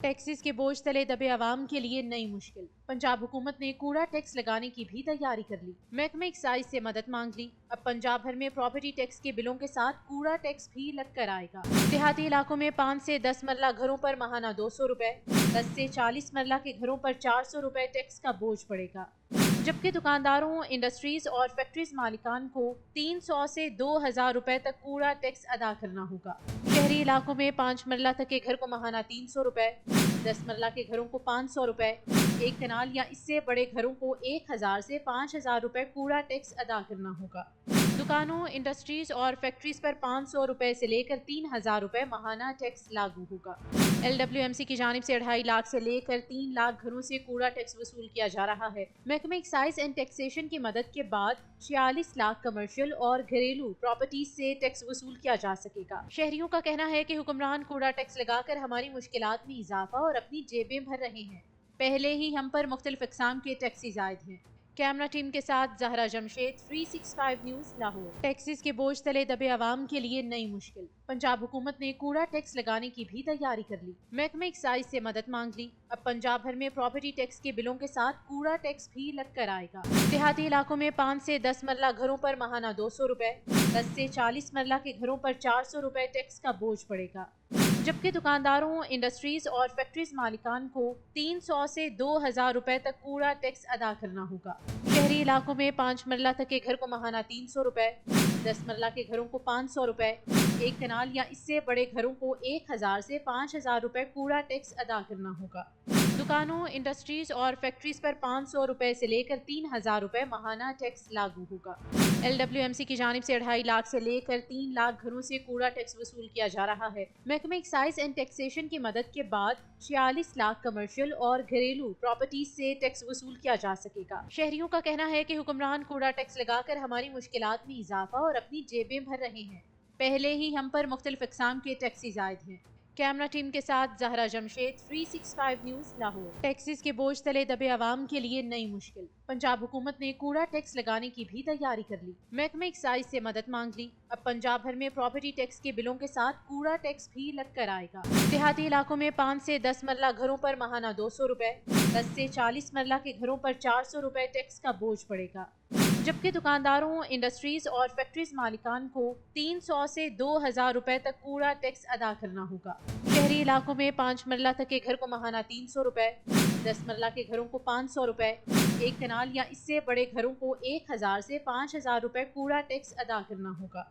Taxes کے بوجھ تلے دبے عوام کے لیے نئی مشکل۔ پنجاب حکومت نے کوڑا ٹیکس لگانے کی بھی تیاری کر لی۔ محکمہ ایکسائز سے مدد مانگ لی۔ اب پنجاب بھر میں پراپرٹی ٹیکس کے بلوں کے ساتھ کوڑا ٹیکس بھی لگ کر آئے گا۔ دیہاتی علاقوں میں 5 سے 10 مرلہ گھروں پر ماہانہ 200 روپے، 10 سے 40 مرلہ کے گھروں پر 400 روپے ٹیکس کا بوجھ پڑے گا، جبکہ دکانداروں، انڈسٹریز اور فیکٹریز مالکان کو 300 سے 2000 روپے تک کوڑا ٹیکس ادا کرنا ہوگا۔ شہری علاقوں میں 5 مرلہ تک کے گھر کو ماہانہ 300 روپے، 10 مرلہ کے گھروں کو 500 روپے، ایک کنال یا اس سے بڑے گھروں کو 1000 سے 5000 روپے کوڑا ٹیکس ادا کرنا ہوگا۔ دکانوں، انڈسٹریز اور فیکٹریز پر 500 روپے سے لے کر 3000 روپے ماہانہ ٹیکس لاگو ہوگا۔ LWMC کی جانب سے 2.5 لاکھ سے لے کر 3 لاکھ گھروں سے کوڑا ٹیکس وصول کیا جا رہا ہے۔ محکمہ ایکسائز اینڈ ٹیکسیشن کی مدد کے بعد 46 لاکھ کمرشل اور گھریلو پراپرٹیز سے ٹیکس وصول کیا جا سکے گا۔ شہریوں کا کہنا ہے کہ حکمران کوڑا ٹیکس لگا کر ہماری مشکلات میں اضافہ اور اپنی جیبیں بھر رہے ہیں۔ پہلے ہی ہم پر مختلف اقسام کے ٹیکسز عائد ہیں۔ کیمرہ ٹیم کے ساتھ زہرا جمشید، 365 نیوز، لاہور۔ ٹیکسز کے بوجھ تلے دبے عوام کے لیے نئی مشکل۔ پنجاب حکومت نے کوڑا ٹیکس لگانے کی بھی تیاری کر لی۔ محکمہ ایکسائز سے مدد مانگ لی۔ اب پنجاب بھر میں پراپرٹی ٹیکس کے بلوں کے ساتھ کوڑا ٹیکس بھی لگ کر آئے گا۔ دیہاتی علاقوں میں 5 سے 10 مرلہ گھروں پر ماہانہ 200 روپے، 10 سے 40 مرلہ کے گھروں پر 400 روپے ٹیکس کا بوجھ پڑے گا، جبکہ دکانداروں، انڈسٹریز اور فیکٹریز مالکان کو 300 سے 2000 روپے تک کوڑا ٹیکس ادا کرنا ہوگا۔ شہری علاقوں میں 5 مرلہ تک کے گھر کو ماہانہ 300 روپے، 10 مرلہ کے گھروں کو 500 روپے، ایک کنال یا اس سے بڑے گھروں کو 1000 سے 5000 روپے کوڑا ٹیکس ادا کرنا ہوگا۔ دکانوں، انڈسٹریز اور فیکٹریز پر 500 روپے سے لے کر 3000 روپے ماہانہ ٹیکس لاگو ہوگا۔ LWMC کی جانب سے 2.5 لاکھ سے لے کر 3 لاکھ گھروں سے کوڑا ٹیکس وصول کیا جا رہا ہے۔ محکمہ ایکسائز اینڈ ٹیکسیشن کی مدد کے بعد 46 لاکھ کمرشل اور گھریلو پراپرٹیز سے ٹیکس وصول کیا جا سکے گا۔ شہریوں کا کہنا ہے کہ حکمران کوڑا ٹیکس لگا کر ہماری مشکلات میں اضافہ اور اپنی جیبیں بھر رہے ہیں۔ پہلے ہی ہم پر مختلف اقسام کے ٹیکسز عائد ہیں۔ کیمرہ ٹیم کے ساتھ زہرا جمشید، 365 نیوز، لاہور۔ ٹیکسز کے بوجھ تلے دبے عوام کے لیے نئی مشکل۔ پنجاب حکومت نے کوڑا ٹیکس لگانے کی بھی تیاری کر لی۔ محکمہ ایکسائز سے مدد مانگ لی۔ اب پنجاب بھر میں پراپرٹی ٹیکس کے بلوں کے ساتھ کوڑا ٹیکس بھی لگ کر آئے گا۔ دیہاتی علاقوں میں 5 سے 10 مرلہ گھروں پر ماہانہ 200 روپے، 10 سے 40 مرلہ کے گھروں پر 400 روپے ٹیکس کا بوجھ پڑے گا، جبکہ دکانداروں، انڈسٹریز اور فیکٹریز مالکان کو 300 سے 2000 روپے تک کوڑا ٹیکس ادا کرنا ہوگا۔ شہری علاقوں میں 5 مرلہ تک کے گھر کو ماہانہ 300 روپے، 10 مرلہ کے گھروں کو 500 روپے، ایک کنال یا اس سے بڑے گھروں کو 1000 سے 5000 روپے کوڑا ٹیکس ادا کرنا ہوگا۔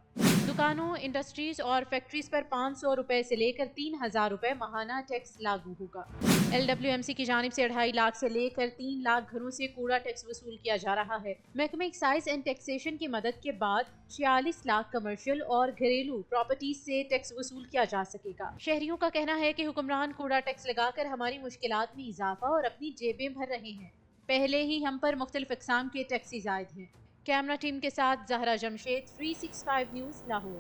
دکانوں، انڈسٹریز اور فیکٹریز پر 500 روپے سے لے کر 3000 روپے ماہانہ ٹیکس لاگو ہوگا۔ LWMC کی جانب سے 2.5 لاکھ سے لے کر 3 لاکھ گھروں سے کوڑا ٹیکس وصول کیا جا رہا ہے۔ محکمہ ایکسائز اینڈ ٹیکسیشن کی مدد کے بعد 46 لاکھ کمرشل اور گھریلو پراپرٹیز سے ٹیکس وصول کیا جا سکے گا۔ شہریوں کا کہنا ہے کہ حکمران کوڑا ٹیکس لگا کر ہماری مشکلات میں اضافہ اور اپنی جیبیں بھر رہے ہیں۔ پہلے ہی ہم پر مختلف اقسام کے ٹیکسز عائد ہیں۔ کیمرہ ٹیم کے ساتھ زہرا جمشید، 365 نیوز، لاہور۔